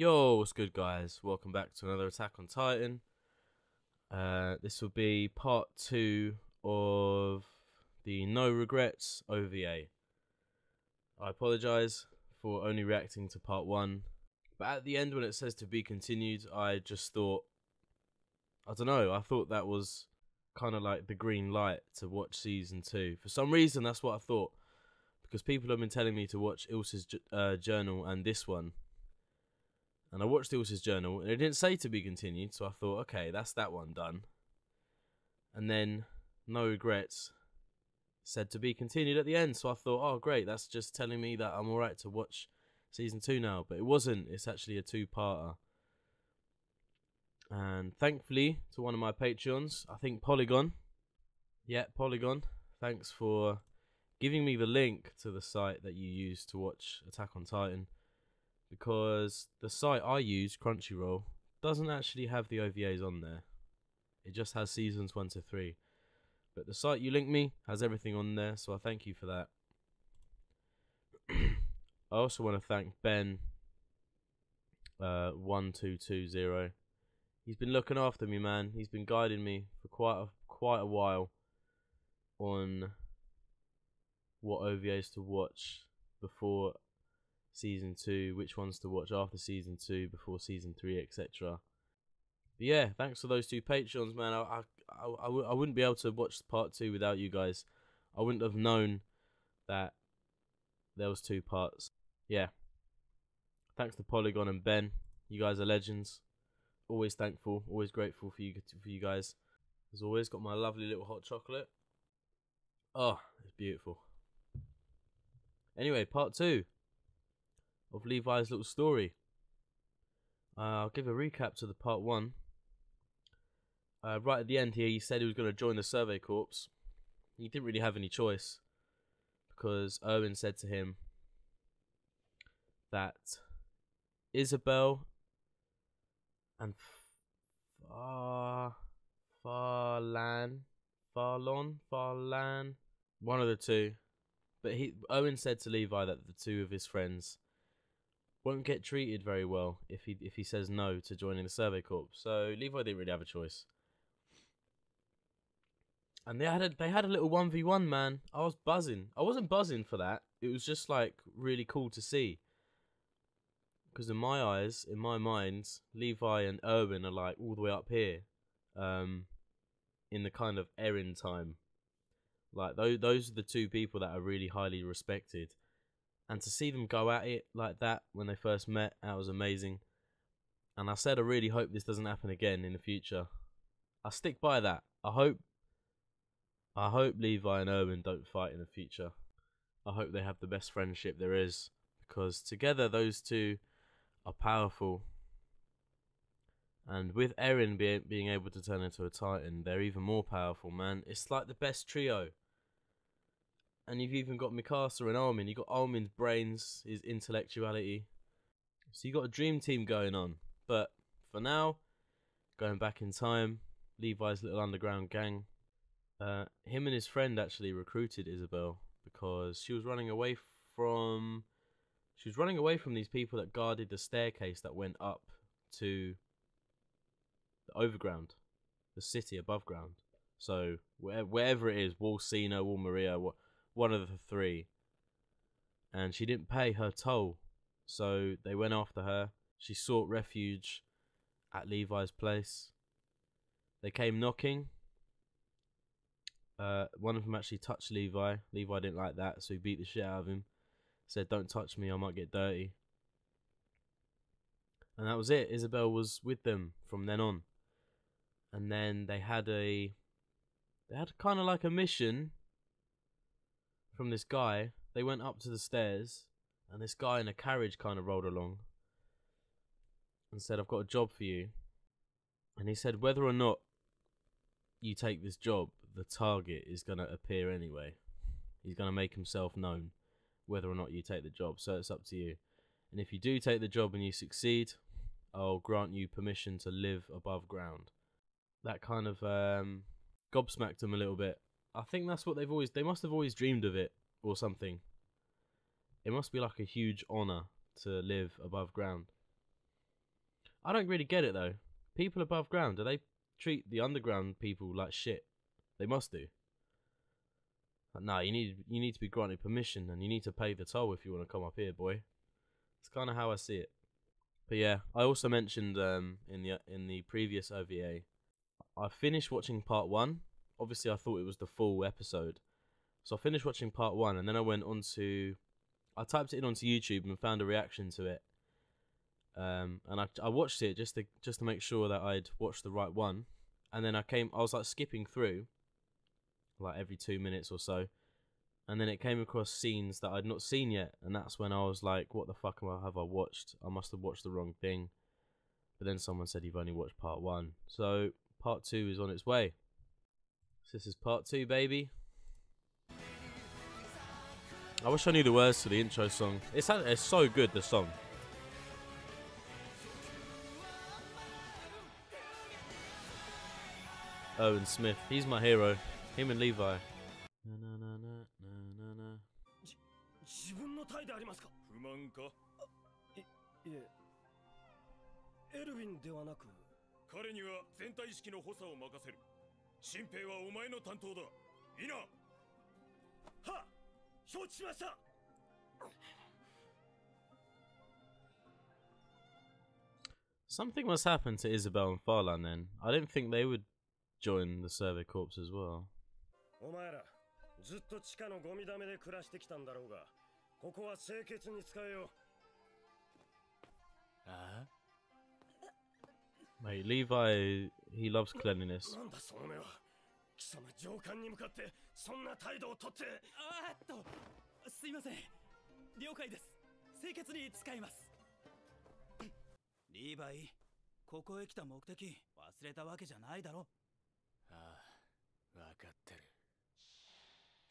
Yo, what's good, guys? Welcome back to another Attack on Titan. This will be part 2 of the No Regrets OVA. I apologise for only reacting to part 1, but at the end when it says to be continued, I just thought, I don't know, I thought that was kind of like the green light to watch season 2. For some reason, that's what I thought, because people have been telling me to watch Ilse's journal and this one. And I watched Ilse's journal, and it didn't say to be continued, so I thought, okay, that's that one done. And then, No Regrets said to be continued at the end, so I thought, oh great, that's just telling me that I'm alright to watch season 2 now. But it wasn't, it's actually a 2-parter. And thankfully, to one of my Patreons, I think Polygon, Polygon, thanks for giving me the link to the site that you use to watch Attack on Titan. Because the site I use, Crunchyroll, doesn't actually have the OVAs on there. It just has seasons 1 to 3. But the site you linked me has everything on there, so I thank you for that. I also want to thank Ben 1220. He's been looking after me, man. He's been guiding me for quite a while on what OVAs to watch before season 2, which ones to watch after season 2, before season 3, etc. But yeah, thanks for those 2 Patreons, man. I wouldn't be able to watch part 2 without you guys. I wouldn't have known that there was 2 parts. Yeah, thanks to Polygon and Ben. You guys are legends. Always thankful, always grateful for you guys. As always, got my lovely little hot chocolate. Oh, it's beautiful. Anyway, part 2 of Levi's little story. I'll give a recap to the part 1. Right at the end here, he said he was going to join the Survey Corps. He didn't really have any choice, because Owen said to him that Isabel and Farlan, one of the two. But Owen said to Levi that the 2 of his friends won't get treated very well if he says no to joining the Survey Corps. So Levi didn't really have a choice. And they had a little 1v1, man. I was buzzing. I wasn't buzzing for that. It was just like really cool to see. Because in my eyes, in my mind, Levi and Erwin are like all the way up here. In the kind of Erin time. Like those are the 2 people that are really highly respected. And to see them go at it like that when they first met, that was amazing. And I said I really hope this doesn't happen again in the future. I stick by that. I hope Levi and Erwin don't fight in the future. I hope they have the best friendship there is. Because together those 2 are powerful. And with Erin being able to turn into a Titan, they're even more powerful, man. It's like the best trio. And you've even got Mikasa and Armin. You've got Armin's brains, his intellectuality. So you got a dream team going on. But for now, going back in time, Levi's little underground gang. Him and his friend actually recruited Isabel because she was running away from these people that guarded the staircase that went up to the overground, the city above ground. So wherever it is, Wall Cena, Wall Maria, one of the 3. And she didn't pay her toll, so they went after her. She sought refuge at Levi's place. They came knocking. One of them actually touched Levi. Levi didn't like that, so he beat the shit out of him. Said, "Don't touch me, I might get dirty." And that was it. Isabel was with them from then on. And then they had kind of like a mission from this guy. They went up to the stairs, and this guy in a carriage kind of rolled along and said, "I've got a job for you." And he said, whether or not you take this job, the target is going to appear anyway. He's going to make himself known whether or not you take the job, so it's up to you. And if you do take the job and you succeed, I'll grant you permission to live above ground. That kind of gobsmacked them a little bit. I think that's what they must have always dreamed of it or something. It must be like a huge honour to live above ground. I don't really get it though. People above ground, do they treat the underground people like shit? They must do. But nah, you need to be granted permission, and you need to pay the toll if you want to come up here, boy. It's kind of how I see it. But yeah, I also mentioned in the previous OVA, I finished watching part 1. Obviously, I thought it was the full episode, so I finished watching part 1, and then I went on to, I typed it in onto YouTube and found a reaction to it. And I watched it just to make sure that I'd watched the right one, and then I was like skipping through, like every 2 minutes or so, and then it came across scenes that I'd not seen yet, and that's when I was like, what the fuck have I watched? I must have watched the wrong thing. But then someone said you've only watched part 1, so part 2 is on its way. So this is part 2, baby. I wish I knew the words to the intro song. It's so good, the song. Owen Smith, he's my hero. Him and Levi. 自分の体でありますか。不満か。いえ、エルヴィンではなく、彼には全体意識の補佐を任せる。新兵はお前の担当だ。いいな。は、承知しました。Something must happen to Isabel and Farlan then. I didn't think they would join the Survey Corps as well. お前ら、ずっと地下のゴミ溜めで暮らしてきたんだろうが、ここは清潔に使えよ。ああ Mate, Levi, he loves cleanliness. なんだその目は。貴様上官に向かってそんな態度をとって。すいません。了解です。清潔に使います。リーバイ、ここへ来た目的忘れたわけじゃないだろ。ああ、わかってる。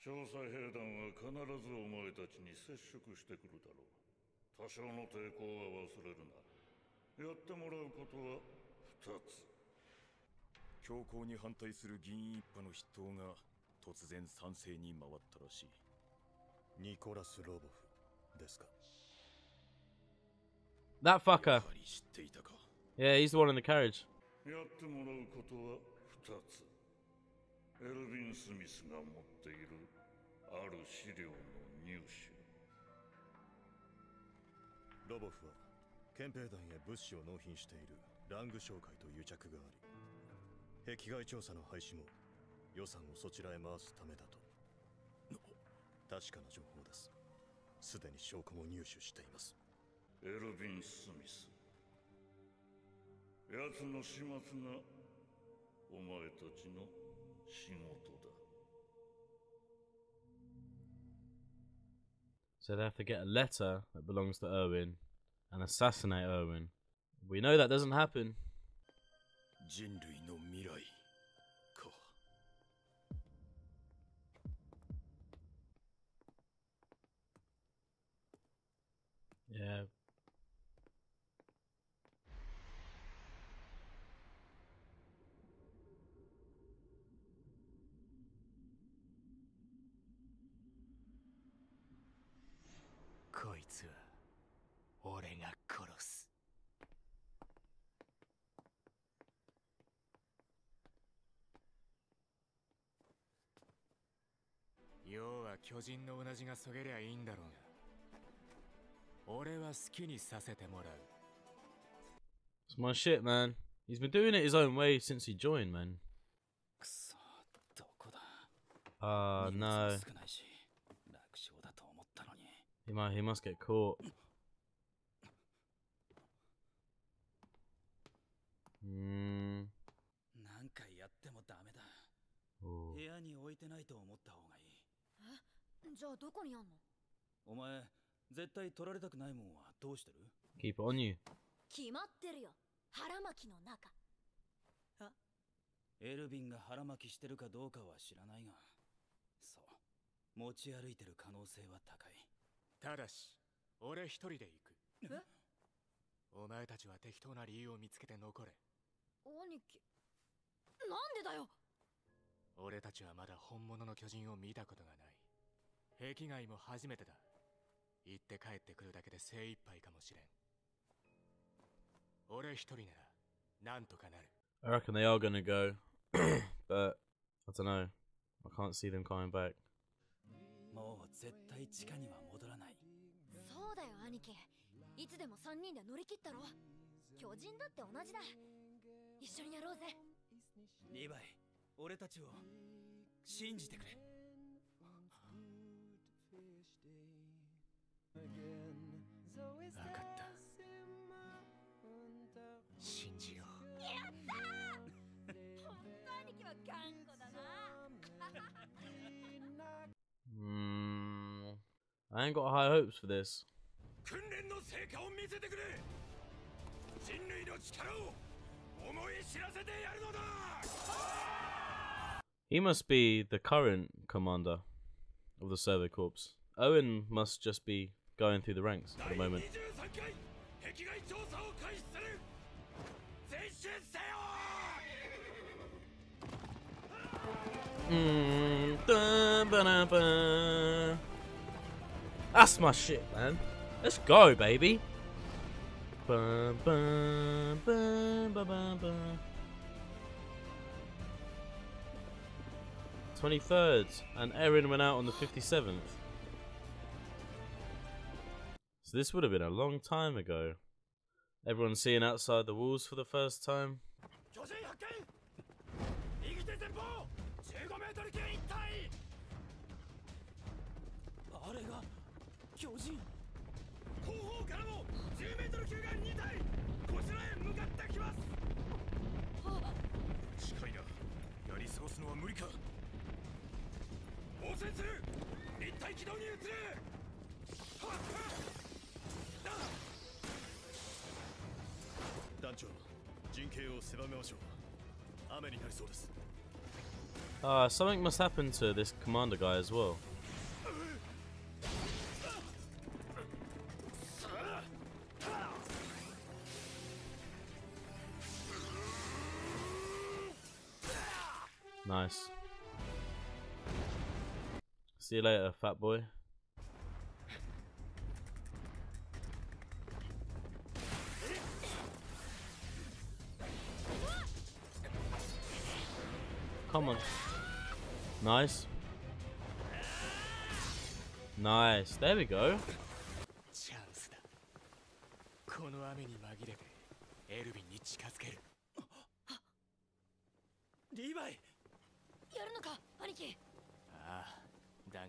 調査兵団は必ずお前たちに接触してくるだろう。多少の抵抗は忘れるな。やってもらうことは2つ。強行に反対する議員一派の筆頭が突然賛成に回ったらしい。ニコラス・ロボフですか。That fucker. 知っていたか。Yeah, he's the one in the carriage. やってもらうことは2つ。エルヴィン・スミスが持っているある資料の入手。ロボフは憲兵団へ物資を納品しているラング商会と癒着があり、壁外調査の廃止も予算をそちらへ回すためだと。確かな情報です。すでに証拠も入手しています。エルヴィン・スミス。奴の始末がお前たちの仕事だ。So they have to get a letter that belongs to Erwin and assassinate Erwin. We know that doesn't happen. 人類の未来か。Yeah. こいつは俺が殺す。要は巨人のうなじがそげりゃいいんだろうが、俺は好きにさせてもらう。It's my shit, man. He's been doing it his own way since he joined, man. くそ、どこだ。No. 少ないし、楽勝だと思ったのに。He must get caught. 何回やってもダメだ。 Oh. 部屋に置いてないと思った方がいい。え、じゃあどこにあんの？お前、絶対取られたくないもんはどうしてる？ Keep it on you. 決まってるよ。腹巻きの中。エルヴィンが腹巻きしてるかどうかは知らないが、そう、持ち歩いてる可能性は高い。ただし、俺一人で行く。え？お前たちは適当な理由を見つけて残れ。兄貴、なんでだよ。俺たちはまだ本物の巨人を見たことがない。壁外も初めてだ。行って帰ってくるだけで精一杯かもしれん。I reckon they are gonna go, but I don't know. I can't see them coming back. もう絶対地下には戻らない。そうだよ兄貴。いつでも3人で乗り切ったろ。巨人だって同じだ。一緒にやろうぜ。リヴァイ、俺たちを信じてくれ。分かった。信じよう。やったー。本当兄貴は頑固だな。I ain't got high hopes for this. 訓練の成果を見せてくれ。人類の力を思い知らせてやるのだ。He must be the current commander of the Servo Corps. Owen must just be going through the ranks at the moment. 壁外調査を開始する。前進せよ。That's my shit, man. Let's go, baby. Bum, bum, bum, bum, bum, bum. 23rd, and Erin went out on the 57th. So this would have been a long time ago. Everyone's seeing outside the walls for the first time. あれが巨人。後方からも10メートル級が2体こちらへ向かってきます。近いな。やり過ごすのは無理か。応戦する。立体軌道に移れ。団長、陣形を狭めましょう。雨になりそうです。Something must happen to this commander guy as well. Nice. See you later, fat boy. Come on. Nice. Nice. There we go. チャンスだ。この雨に紛れてエルヴィンに近づける。リヴァイ。やるのか兄貴。ああ、だが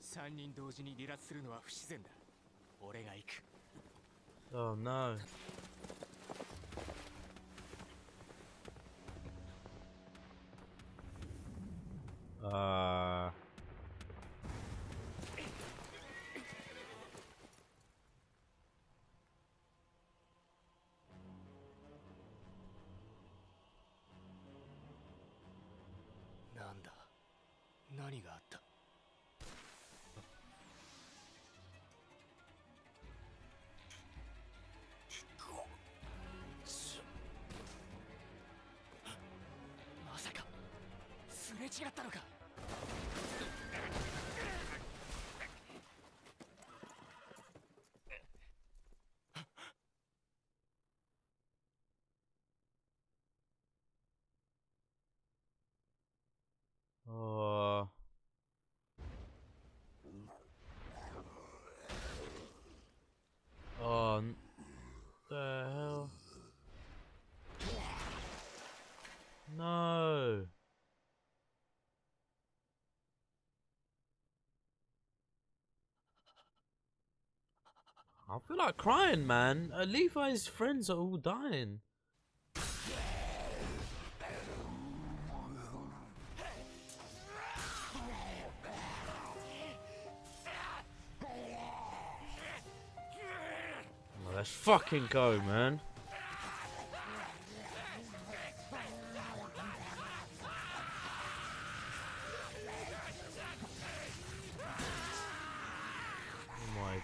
3人同時に離脱するのは不自然だ。俺が行く。Oh no.なんだ。何があった。まさかすれ違ったのか。Oh, the hell? No. I feel like crying, man. Levi's friends are all dying. Oh, let's fucking go, man. Oh my.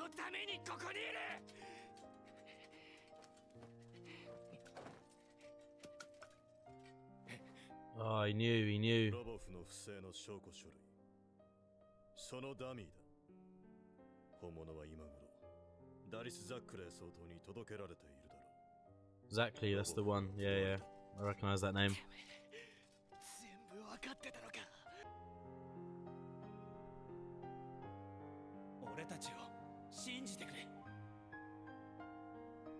のためにここにいる。Oh, he knew. ロボフの不正の証拠書類。そのダミーだ。本物は今頃ダリス・ザックレー総統に届けられているだろう。 Exactly, that's the one. Yeah, I recognize that name. 全部わかってたのか。俺たちを信じてくれ。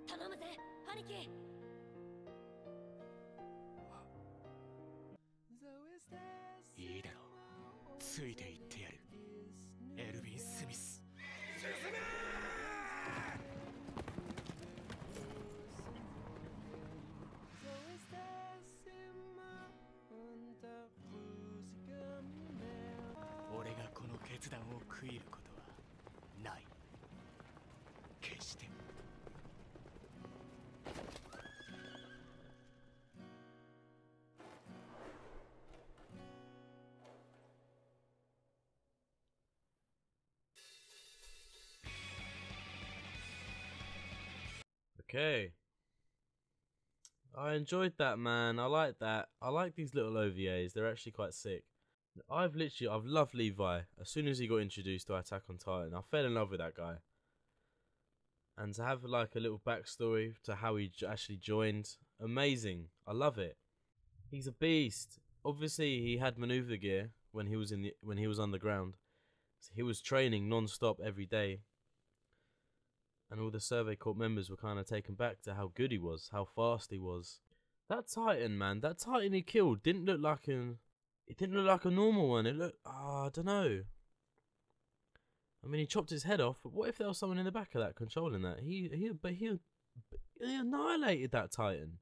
頼むぜ兄貴。いいだろう、ついていってやる。エルヴィン・スミス。進めー。俺がこの決断を悔いることはない。決して。Okay. I enjoyed that, man. I like that. I like these little OVAs. They're actually quite sick. I've loved Levi. As soon as he got introduced to Attack on Titan, I fell in love with that guy. And to have like a little backstory to how he actually joined, amazing. I love it. He's a beast. Obviously, he had maneuver gear when he was underground. So he was training non-stop every day. And all the Survey Corps members were kind of taken back to how good he was, how fast he was. That Titan, man, that Titan he killed didn't look like a normal one. It looked, I don't know. I mean, he chopped his head off, but what if there was someone in the back of that controlling that? He annihilated that Titan.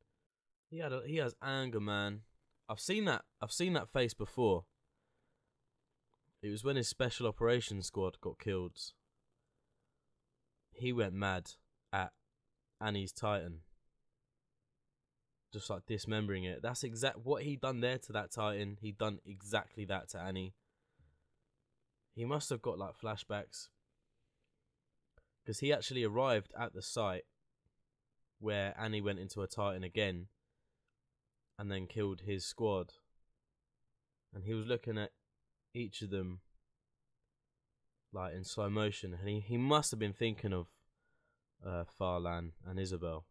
He has anger, man. I've seen that face before. It was when his special operations squad got killed. He went mad at Annie's Titan. Just like dismembering it. That's what he done there to that Titan. He done exactly that to Annie. He must have got like flashbacks. Because he actually arrived at the site where Annie went into a Titan again. And then killed his squad. And he was looking at each of them like in slow motion, and he must have been thinking of Farlan and Isabel.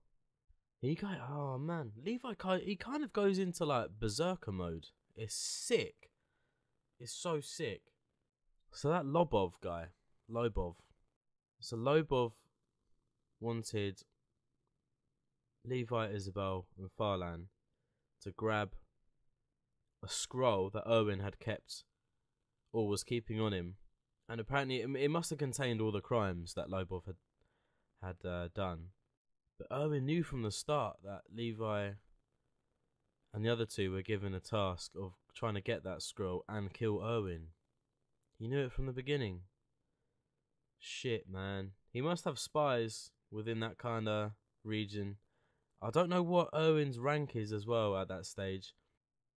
Oh man, Levi, he kind of goes into like berserker mode. It's sick. It's so sick. So that Lobov guy, so Lobov wanted Levi, Isabel and Farlan to grab a scroll that Owen had kept or was keeping on him. And apparently it must have contained all the crimes that Lobov had done. But Owen knew from the start that Levi and the other two were given a task of trying to get that scroll and kill Owen. He knew it from the beginning. Shit, man. He must have spies within that kind of region. I don't know what Owen's rank is as well at that stage.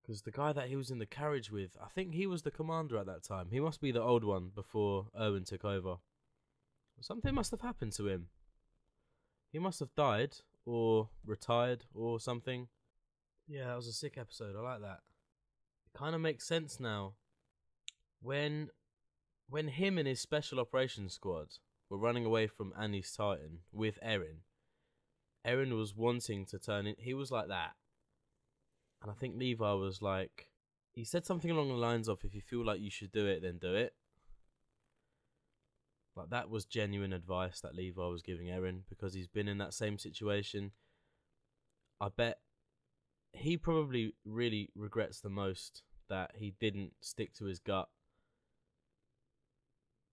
Because the guy that he was in the carriage with, I think he was the commander at that time. He must be the old one before Owen took over. Something must have happened to him. He must have died or retired or something. Yeah, that was a sick episode. I like that. It kind of makes sense now. When him and his special operations squad were running away from Annie's Titan with Erin was wanting to turn in. He was like that. And I think Levi was like, he said something along the lines of, if you feel like you should do it, then do it. Like, that was genuine advice that Levi was giving Erin, because he's been in that same situation. I bet he probably really regrets the most that he didn't stick to his gut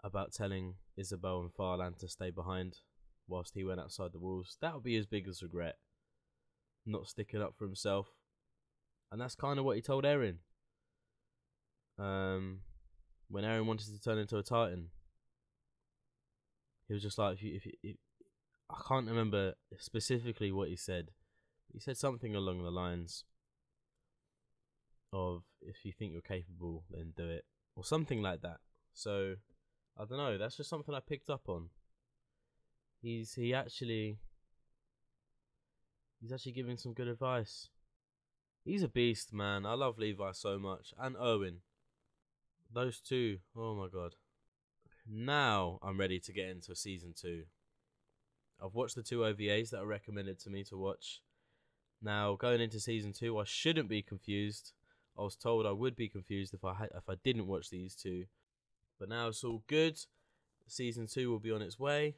about telling Isabel and Farlan to stay behind whilst he went outside the walls. That would be his biggest regret. Not sticking up for himself. And that's kind of what he told Erin. When Erin wanted to turn into a Titan. He was just like, I can't remember specifically what he said. He said something along the lines of, if you think you're capable, then do it. Or something like that. So, I don't know, that's just something I picked up on. He's actually giving some good advice. He's a beast, man. I love Levi so much, and Owen. Those two, oh my god. Now I'm ready to get into season 2. I've watched the 2 OVAs that are recommended to me to watch. Now going into season 2, I shouldn't be confused. I was told I would be confused if I didn't watch these 2, but now it's all good. Season 2 will be on its way.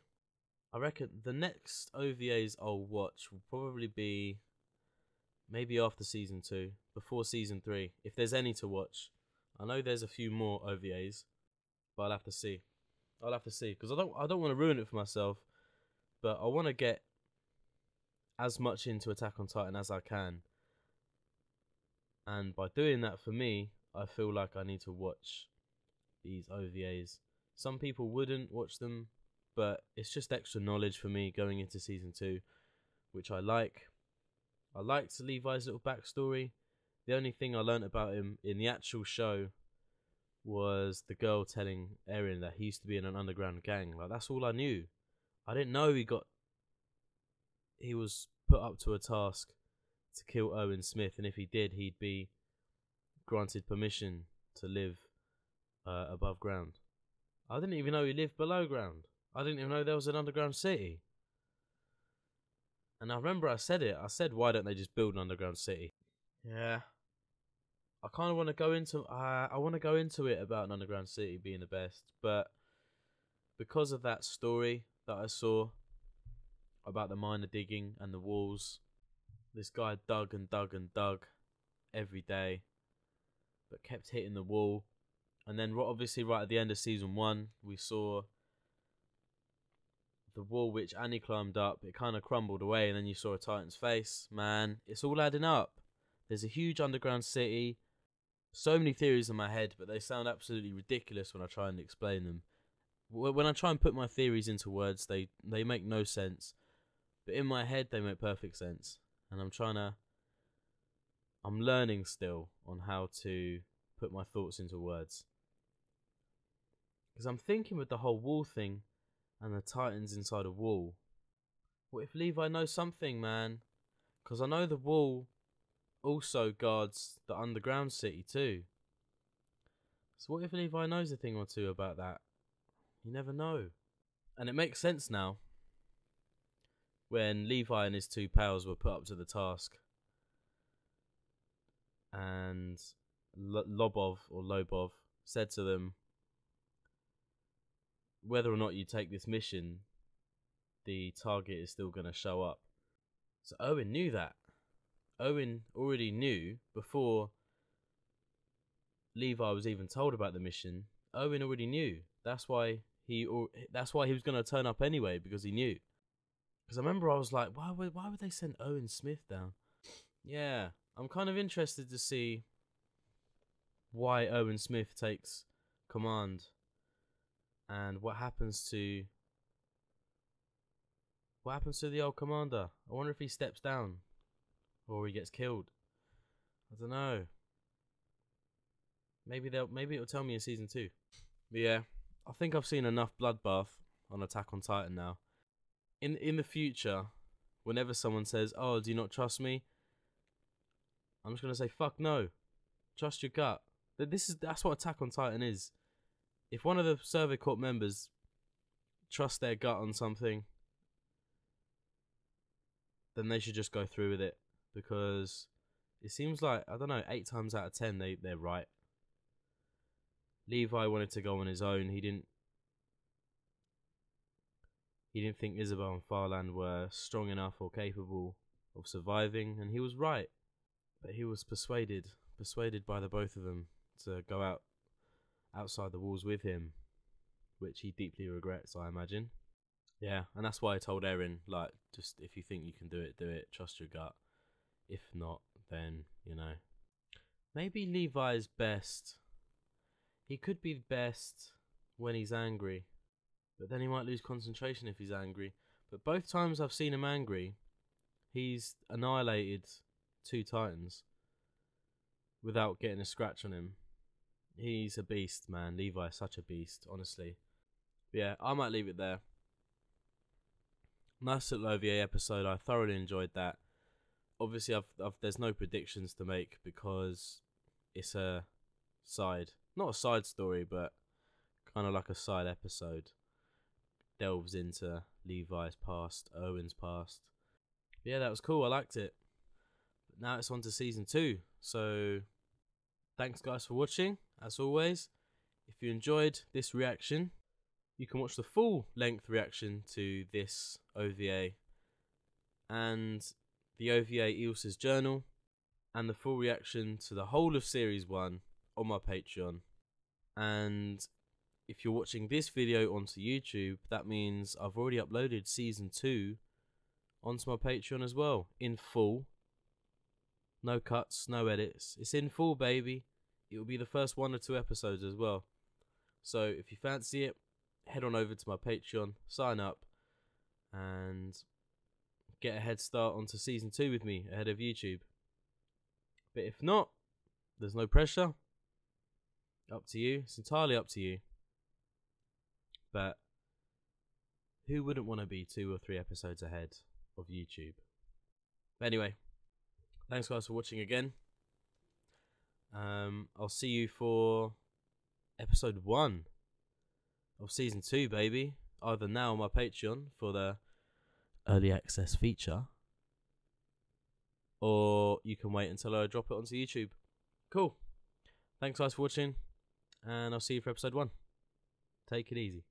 I reckon the next OVAs I'll watch will probably be maybe after season 2, before season 3, if there's any to watch. I know there's a few more OVAs, but I'll have to see. Because I don't want to ruin it for myself, but I want to get as much into Attack on Titan as I can. And by doing that, for me, I feel like I need to watch these OVAs. Some people wouldn't watch them, but it's just extra knowledge for me going into season 2, which I like. I liked Levi's little backstory. The only thing I learnt about him in the actual show was the girl telling Eren that he used to be in an underground gang. Like, that's all I knew. I didn't know he was put up to a task to kill Owen Smith, and if he did, he'd be granted permission to live above ground. I didn't even know he lived below ground. I didn't even know there was an underground city. And I remember I said, why don't they just build an underground city? Yeah. I kind of want to go into it about an underground city being the best, but because of that story that I saw about the miner digging and the walls, this guy dug and dug and dug every day, but kept hitting the wall. And then obviously right at the end of season 1, we saw the wall which Annie climbed up. It kind of crumbled away, and then you saw a Titan's face. Man, it's all adding up. There's a huge underground city. So many theories in my head, but they sound absolutely ridiculous when I try and explain them. When I try and put my theories into words, they make no sense. But in my head, they make perfect sense. And I'm learning still on how to put my thoughts into words. Because I'm thinking with the whole wall thing and the Titans inside a wall. What if Levi knows something, man? Because I know the wall also guards the underground city too. So what if Levi knows a thing or two about that? You never know. And it makes sense now. When Levi and his 2 pals were put up to the task, and Lobov said to them, whether or not you take this mission, the target is still going to show up. So Owen knew that. Owen already knew before Levi was even told about the mission. Owen already knew. That's why he was going to turn up anyway, because he knew. Because I remember I was like, why would they send Owen Smith down? Yeah, I'm kind of interested to see why Owen Smith takes command and what happens to the old commander. I wonder if he steps down or he gets killed. I don't know. Maybe it'll tell me in season 2. But yeah, I think I've seen enough bloodbath on Attack on Titan now. In the future, whenever someone says, "Oh, do you not trust me?" I'm just gonna say, "Fuck no, trust your gut." That's what Attack on Titan is. If one of the Survey Corp members trusts their gut on something, then they should just go through with it, because it seems like, I don't know, 8 times out of 10 they're right. Levi wanted to go on his own. He didn't think Isabel and Farland were strong enough or capable of surviving, and he was right. But he was persuaded by the both of them to go outside the walls with him, which he deeply regrets, I imagine. Yeah, and that's why I told Eren, like, just if you think you can do it, trust your gut. If not, then, maybe Levi's best. He could be best when he's angry, but then he might lose concentration if he's angry. But both times I've seen him angry, he's annihilated 2 Titans without getting a scratch on him. He's a beast, man. Levi's such a beast, honestly. But yeah, I might leave it there. Nice little OVA episode. I thoroughly enjoyed that. Obviously, there's no predictions to make because it's a not a side story, but kind of like a side episode. Delves into Levi's past, Owen's past. But yeah, that was cool. I liked it. But now it's on to season 2. So thanks guys for watching. As always, if you enjoyed this reaction, you can watch the full length reaction to this OVA and the OVA Eos's Journal and the full reaction to the whole of series 1 on my Patreon. And if you're watching this video onto YouTube, that means I've already uploaded season 2 onto my Patreon as well, in full. No cuts, no edits. It's in full, baby. It will be the first 1 or 2 episodes as well. So if you fancy it, head on over to my Patreon, sign up, and get a head start onto season 2 with me ahead of YouTube. But if not, there's no pressure. Up to you. It's entirely up to you. But who wouldn't want to be 2 or 3 episodes ahead of YouTube? But anyway, thanks guys for watching again. I'll see you for episode 1 of season 2, baby. Either now on my Patreon for the early access feature, or you can wait until I drop it onto YouTube. Cool. Thanks guys for watching, and I'll see you for episode 1. Take it easy.